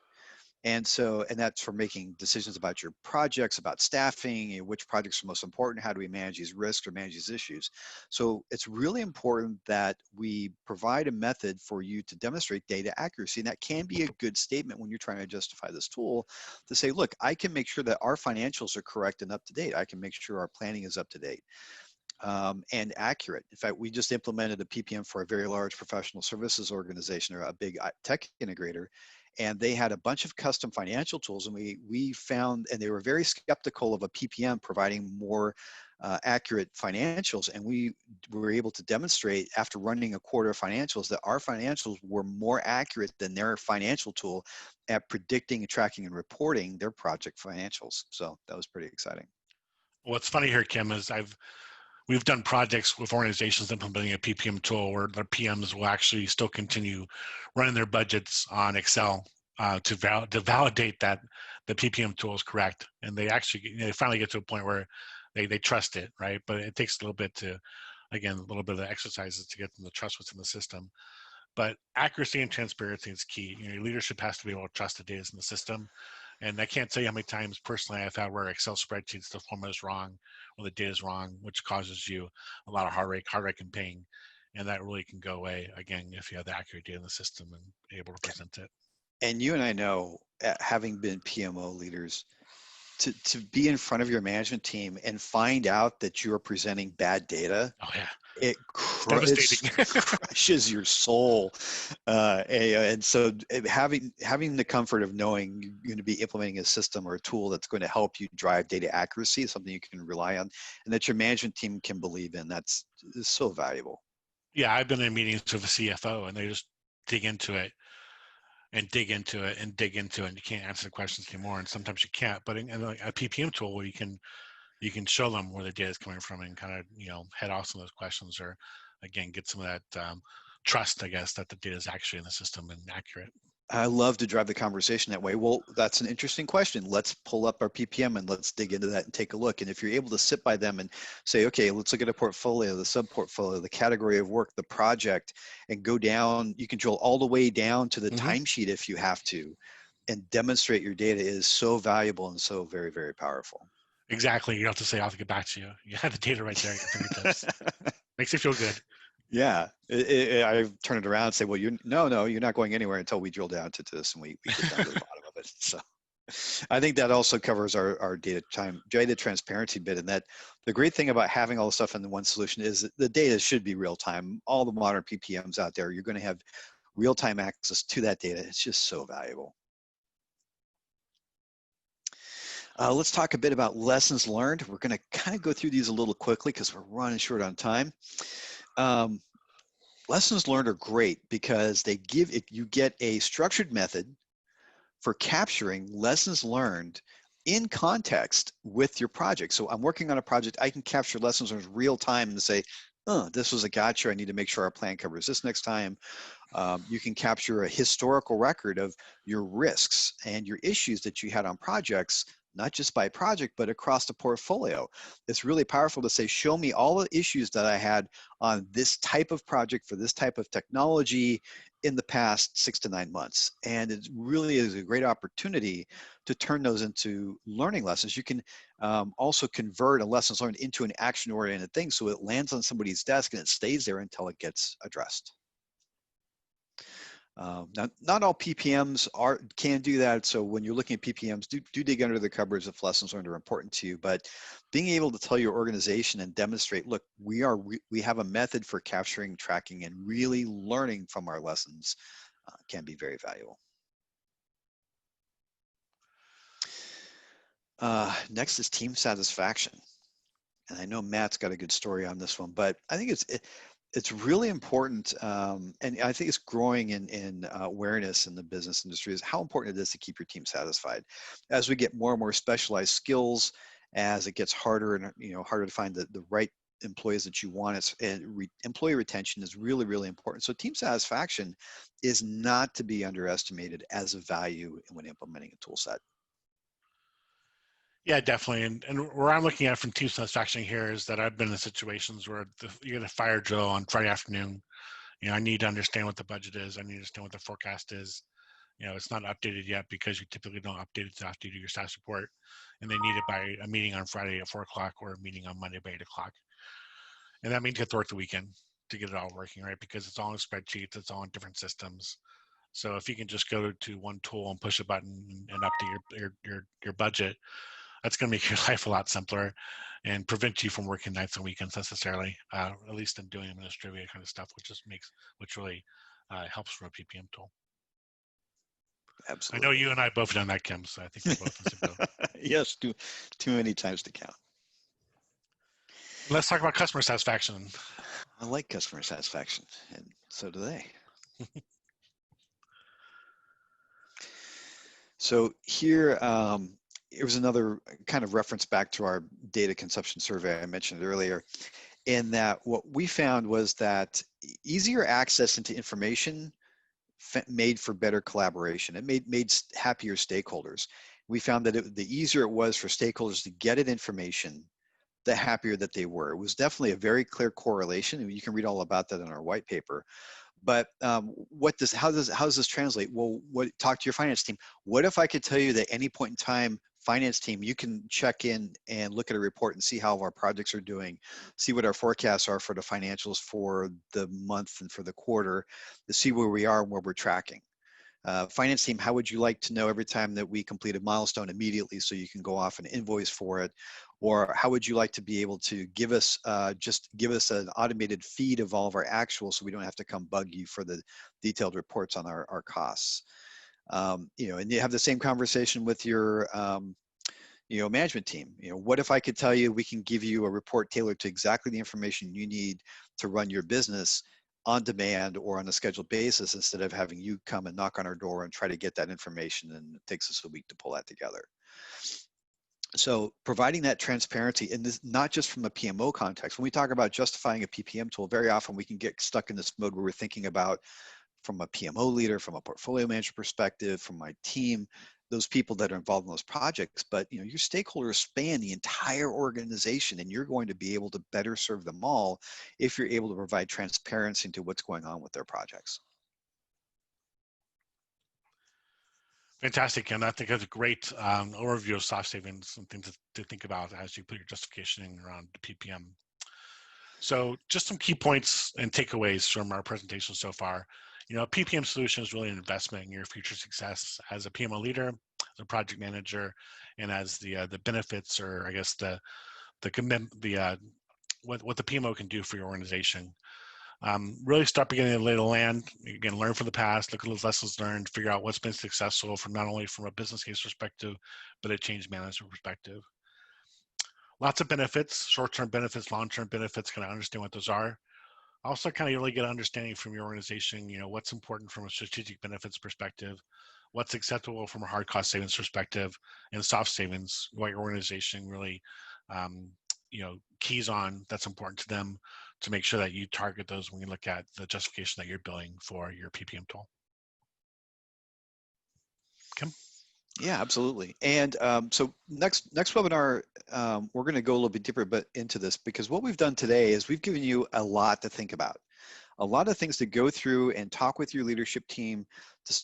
And that's for making decisions about your projects, about staffing, which projects are most important, how do we manage these risks or manage these issues. So it's really important that we provide a method for you to demonstrate data accuracy. And that can be a good statement when you're trying to justify this tool to say, look, I can make sure that our financials are correct and up to date. I can make sure our planning is up to date. And accurate. In fact, we just implemented a PPM for a very large professional services organization or a big tech integrator, and they had a bunch of custom financial tools, and we found, and they were very skeptical of a PPM providing more accurate financials, and we were able to demonstrate after running a quarter of financials that our financials were more accurate than their financial tool at predicting, tracking, and reporting their project financials. So that was pretty exciting. What's funny here, Kim, is we've done projects with organizations implementing a PPM tool where their PMs will actually still continue running their budgets on Excel to validate that the PPM tool is correct. And they actually, they finally get to a point where they trust it, right? But it takes a little bit of exercises to get them to trust what's in the system. But accuracy and transparency is key. Your leadership has to be able to trust the data in the system. And I can't tell you how many times personally I've had where Excel spreadsheets, the formula is wrong or the data is wrong, which causes you a lot of heartache and pain. And that really can go away, again, if you have the accurate data in the system and able to present it. And you and I know, having been PMO leaders, to be in front of your management team and find out that you're presenting bad data. Oh yeah. It crushes your soul, and so having the comfort of knowing you're going to be implementing a system or a tool that's going to help you drive data accuracy, something you can rely on, and that your management team can believe in, is so valuable. Yeah, I've been in meetings with a CFO, and they just dig into it and dig into it and dig into it, and you can't answer the questions anymore, and sometimes you can't. But in a PPM tool where you can show them where the data is coming from and kind of, head off some of those questions, or again, get some of that trust, I guess, that the data is actually in the system and accurate. I love to drive the conversation that way. Well, that's an interesting question. Let's pull up our PPM and let's dig into that and take a look. And if you're able to sit by them and say, okay, let's look at a portfolio, the sub-portfolio, the category of work, the project, and go down, you can drill all the way down to the timesheet if you have to, and demonstrate your data is so valuable and so very, very powerful. Exactly. You don't have to say, I'll have to get back to you. You have the data right there. Makes you feel good. Yeah. I turn it around and say, well, you're not going anywhere until we drill down to this and we get down to the bottom of it. So I think that also covers our data transparency bit. And that the great thing about having all the stuff in the one solution is that the data should be real time. All the modern PPMs out there, you're going to have real time access to that data. It's just so valuable. Let's talk a bit about lessons learned. We're going to kind of go through these a little quickly because we're running short on time. Lessons learned are great because you get a structured method for capturing lessons learned in context with your project. So I'm working on a project, I can capture lessons learned real time and say, oh, this was a gotcha, I need to make sure our plan covers this next time. You can capture a historical record of your risks and your issues that you had on projects not just by project, but across the portfolio. It's really powerful to say, show me all the issues that I had on this type of project for this type of technology in the past 6 to 9 months. And it really is a great opportunity to turn those into learning lessons. You can also convert a lessons learned into an action-oriented thing, so it lands on somebody's desk and it stays there until it gets addressed. Now, not all PPMs can do that. So when you're looking at PPMs, do dig under the covers if lessons learned are important to you. But being able to tell your organization and demonstrate, look, we have a method for capturing, tracking, and really learning from our lessons can be very valuable. Next is team satisfaction. And I know Matt's got a good story on this one, but I think it's really important, and I think it's growing in awareness in the business industry, is how important it is to keep your team satisfied. As we get more and more specialized skills, as it gets harder and harder to find the right employees that you want, employee retention is really, really important. So team satisfaction is not to be underestimated as a value when implementing a tool set. Yeah, definitely. And where I'm looking at from team satisfaction here is that I've been in situations where you get a fire drill on Friday afternoon. I need to understand what the budget is. I need to understand what the forecast is. It's not updated yet because you typically don't update it after you do your status report. And they need it by a meeting on Friday at 4 o'clock or a meeting on Monday by 8 o'clock. And that means you have to work the weekend to get it all working, right? Because it's all in spreadsheets, it's all in different systems. So if you can just go to one tool and push a button and update your budget, that's going to make your life a lot simpler and prevent you from working nights and weekends necessarily, at least in doing administrative kind of stuff, which really helps for a PPM tool. Absolutely. I know you and I both done that, Kim, so I think we're both in the same boat. Yes, too many times to count. Let's talk about customer satisfaction. I like customer satisfaction, and so do they. So here, it was another kind of reference back to our data consumption survey I mentioned earlier, in that what we found was that easier access into information made for better collaboration. It made happier stakeholders. We found that the easier it was for stakeholders to get at information, the happier that they were. It was definitely a very clear correlation, and you can read all about that in our white paper. But how does this translate? Well, talk to your finance team. What if I could tell you that any point in time, finance team, you can check in and look at a report and see how our projects are doing, see what our forecasts are for the financials for the month and for the quarter, to see where we are and where we're tracking. Finance team, how would you like to know every time that we complete a milestone immediately so you can go off and invoice for it? Or how would you like to be able to give us an automated feed of all of our actuals so we don't have to come bug you for the detailed reports on our costs? And you have the same conversation with your management team. What if I could tell you we can give you a report tailored to exactly the information you need to run your business on demand or on a scheduled basis, instead of having you come and knock on our door and try to get that information, and it takes us a week to pull that together. So providing that transparency, and this not just from a PMO context. When we talk about justifying a PPM tool, very often we can get stuck in this mode where we're thinking about, from a PMO leader, from a portfolio manager perspective, from my team, those people that are involved in those projects. But your stakeholders span the entire organization, and you're going to be able to better serve them all if you're able to provide transparency into what's going on with their projects. Fantastic, and I think that's a great overview of soft savings and things to think about as you put your justification in around the PPM. So just some key points and takeaways from our presentation so far. A PPM solution is really an investment in your future success as a PMO leader, as a project manager, and as the benefits, or I guess what the PMO can do for your organization. Really start beginning to lay the land. Again, learn from the past, look at those lessons learned, figure out what's been successful from not only from a business case perspective, but a change management perspective. Lots of benefits, short-term benefits, long-term benefits, kind of understand what those are. Also kind of really get an understanding from your organization, what's important from a strategic benefits perspective, what's acceptable from a hard cost savings perspective, and soft savings, what your organization really keys on that's important to them, to make sure that you target those when you look at the justification that you're billing for your PPM tool. Kim? Yeah, absolutely. And so next webinar, we're going to go a little bit deeper into this, because what we've done today is we've given you a lot to think about, a lot of things to go through and talk with your leadership team,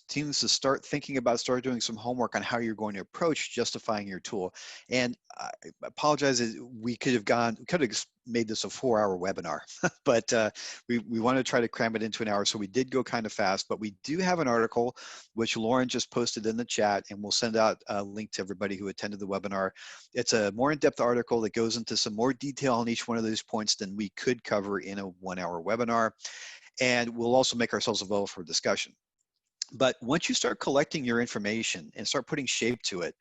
teams to start thinking about, start doing some homework on how you're going to approach justifying your tool. And I apologize, we could have made this a 4-hour webinar, but we want to try to cram it into an hour. So we did go kind of fast, but we do have an article which Lauren just posted in the chat, and we'll send out a link to everybody who attended the webinar. It's a more in-depth article that goes into some more detail on each one of those points than we could cover in a 1-hour webinar. And we'll also make ourselves available for discussion. But once you start collecting your information and start putting shape to it,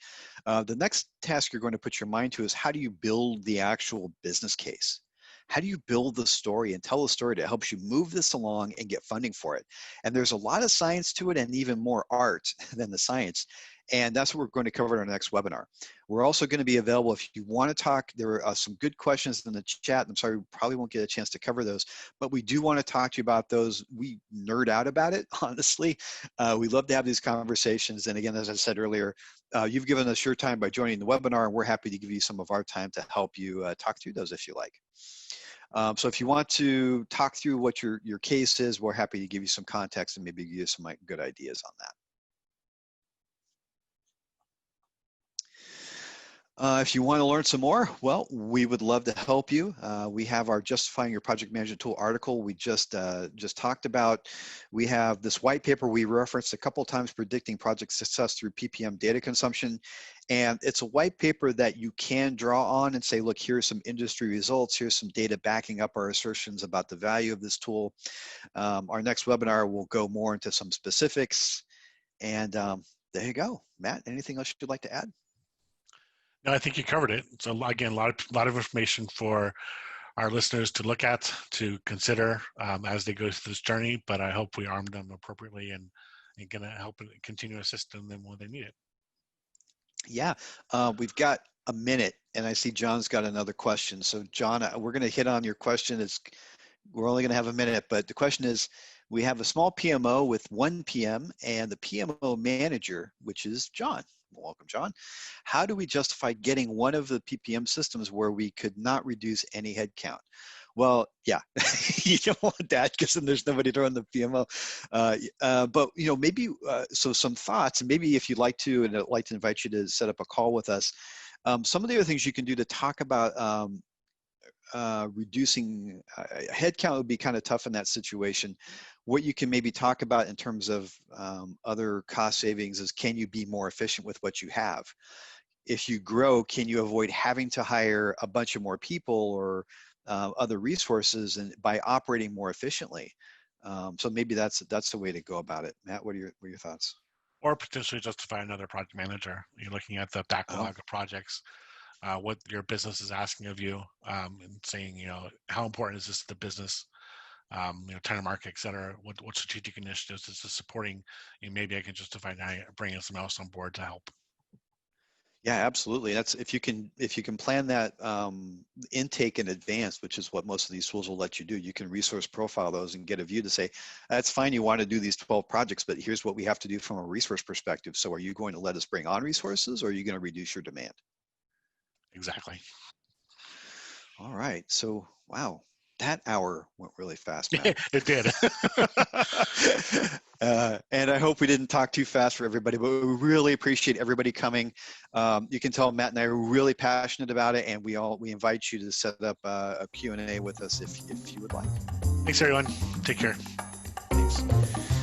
the next task you're going to put your mind to is, how do you build the actual business case? How do you build the story and tell the story that helps you move this along and get funding for it? And there's a lot of science to it, and even more art than the science. And that's what we're going to cover in our next webinar. We're also going to be available if you want to talk. There are some good questions in the chat. I'm sorry, we probably won't get a chance to cover those, but we do want to talk to you about those. We nerd out about it, honestly. We love to have these conversations. And again, as I said earlier, you've given us your time by joining the webinar, and we're happy to give you some of our time to help you talk through those if you like. So if you want to talk through what your case is, we're happy to give you some context and maybe give you some good ideas on that. If you want to learn some more, well, we would love to help you. We have our Justifying Your Project Management Tool article we just talked about. We have this white paper we referenced a couple of times, Predicting Project Success Through PPM Data Consumption. And it's a white paper that you can draw on and say, look, here's some industry results. Here's some data backing up our assertions about the value of this tool. Our next webinar will go more into some specifics. And there you go. Matt, anything else you'd like to add? No, I think you covered it. So again, a lot of information for our listeners to look at, to consider as they go through this journey. But I hope we armed them appropriately and going to help continue to assist them when they need it. Yeah, we've got a minute, and I see John's got another question. So John, we're going to hit on your question. We're only going to have a minute, but the question is, we have a small PMO with 1 PM and the PMO manager, which is John. Welcome, John. How do we justify getting one of the PPM systems where we could not reduce any headcount? Well, yeah, you don't want that, because then there's nobody to run the PMO. But maybe so some thoughts, and maybe if you'd like to, and I'd like to invite you to set up a call with us. Some of the other things you can do to talk about reducing headcount would be kind of tough in that situation. What you can maybe talk about in terms of other cost savings is, can you be more efficient with what you have? If you grow, can you avoid having to hire a bunch of more people or other resources, and by operating more efficiently? So maybe that's the way to go about it. Matt, what are your thoughts? Or potentially justify another project manager. You're looking at the backlog of projects, what your business is asking of you, and saying, how important is this to the business? Time to market, et cetera. What strategic initiatives is this supporting? And maybe I can justify now bringing someone else on board to help. Yeah, absolutely. That's if you can plan that intake in advance, which is what most of these tools will let you do. You can resource profile those and get a view to say, that's fine, you want to do these 12 projects, but here's what we have to do from a resource perspective. So are you going to let us bring on resources, or are you going to reduce your demand? Exactly. All right. So, wow, that hour went really fast, Matt. It did. And I hope we didn't talk too fast for everybody, but we really appreciate everybody coming. You can tell Matt and I are really passionate about it, and we invite you to set up a Q&A with us if you would like. Thanks, everyone. Take care. Thanks.